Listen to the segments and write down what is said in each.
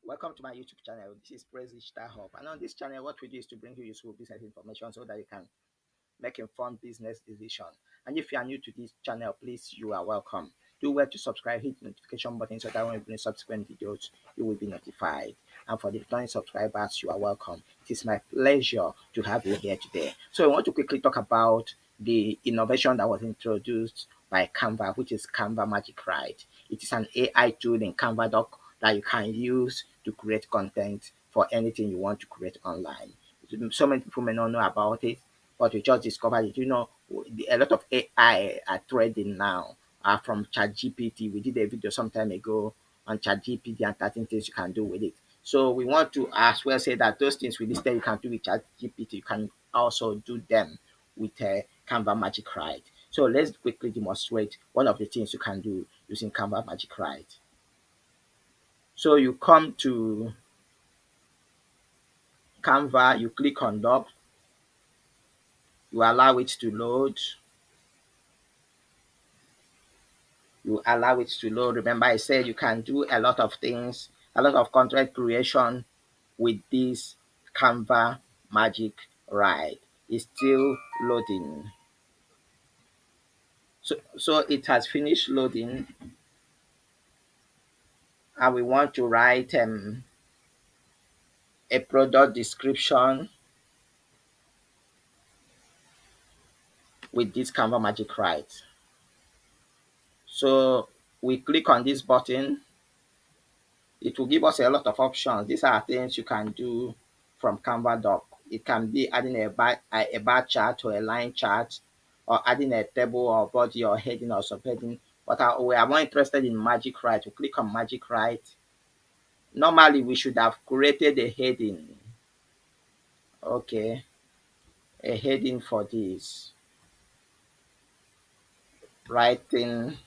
Welcome to my YouTube channel. This is Praise Digital Hub. And on this channel, what we do is to bring you useful business information so that you can make informed business decisions. And if you are new to this channel, please, you are welcome. Do well to subscribe, hit the notification button so that when we bring subsequent videos, you will be notified. And for the returning subscribers, you are welcome. It is my pleasure to have you here today. So I want to quickly talk about the innovation that was introduced by Canva, which is Canva Magic Write. It is an AI tool in Canva doc that you can use to create content for anything you want to create online. So many people may not know about it, but we just discovered it. A lot of AI are trading now are from ChatGPT. We did a video some time ago on ChatGPT and 13 things you can do with it. So we want to as well say that those things we listed you can do with ChatGPT, you can also do them with Canva Magic Write. So let's quickly demonstrate one of the things you can do using Canva Magic Write. So you come to Canva, you click on doc, you allow it to load, Remember, I said you can do a lot of things, a lot of content creation with this Canva Magic Write. It's still loading. So it has finished loading, and we want to write a product description with this Canva Magic Write. So we click on this button. It will give us a lot of options. These are things you can do from Canva doc. It can be adding a bar chart or a line chart, or adding a table or body or heading or subheading. But we are more interested in Magic Write. We click on Magic Write. Normally, we should have created a heading. Okay, a heading for this. Writing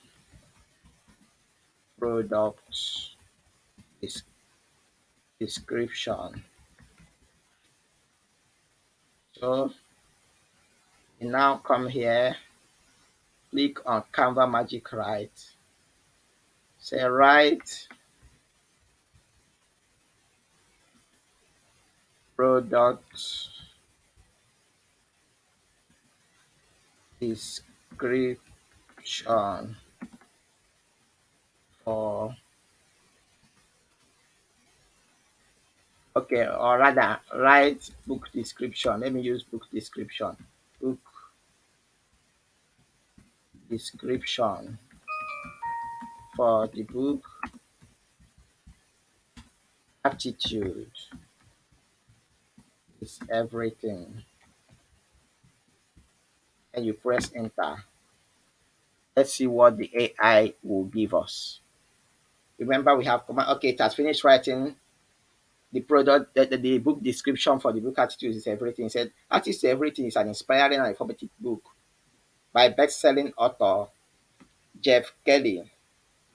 product description. So you now come here, click on Canva Magic Write. Say write product description for, okay, or rather write book description. Let me use book description. Book description for the book Attitude is Everything. And you press enter. Let's see what the AI will give us. Remember, we have command. Okay, it has finished writing the product, the book description for the book Attitude is Everything. It said, Attitude is Everything is an inspiring and informative book by best-selling author Jeff Kelly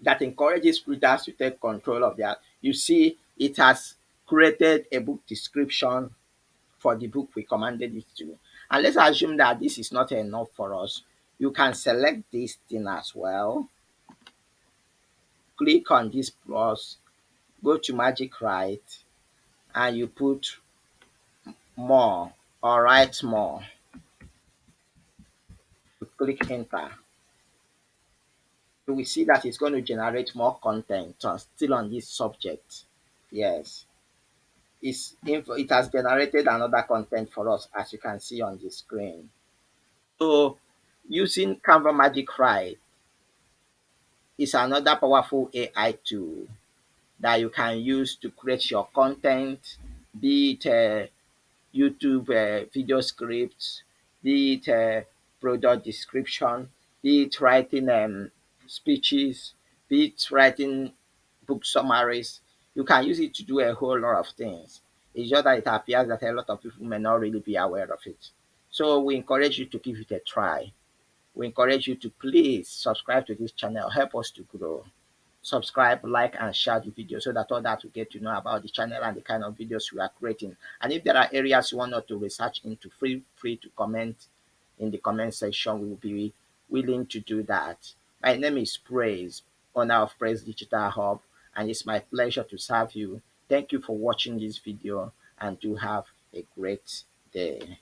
that encourages readers to take control of their. You see, it has created a book description for the book we commanded it to. And let's assume that this is not enough for us. You can select this thing as well. Click on this plus, go to Magic Write, and you put more or write more. You click enter. You will see that it's going to generate more content still on this subject. Yes, it has generated another content for us, as you can see on the screen. So using Canva Magic Write is another powerful AI tool that you can use to create your content, be it YouTube video scripts, be it product description, be it writing speeches, be it writing book summaries. You can use it to do a whole lot of things. It's just that it appears that a lot of people may not really be aware of it. So we encourage you to give it a try. We encourage you to please subscribe to this channel. Help us to grow. Subscribe, like, and share the video so that others will get to know about the channel and the kind of videos we are creating. And if there are areas you want us to research into, feel free to comment in the comment section. We will be willing to do that. My name is Praise, owner of Praise Digital Hub, and it's my pleasure to serve you. Thank you for watching this video and do have a great day.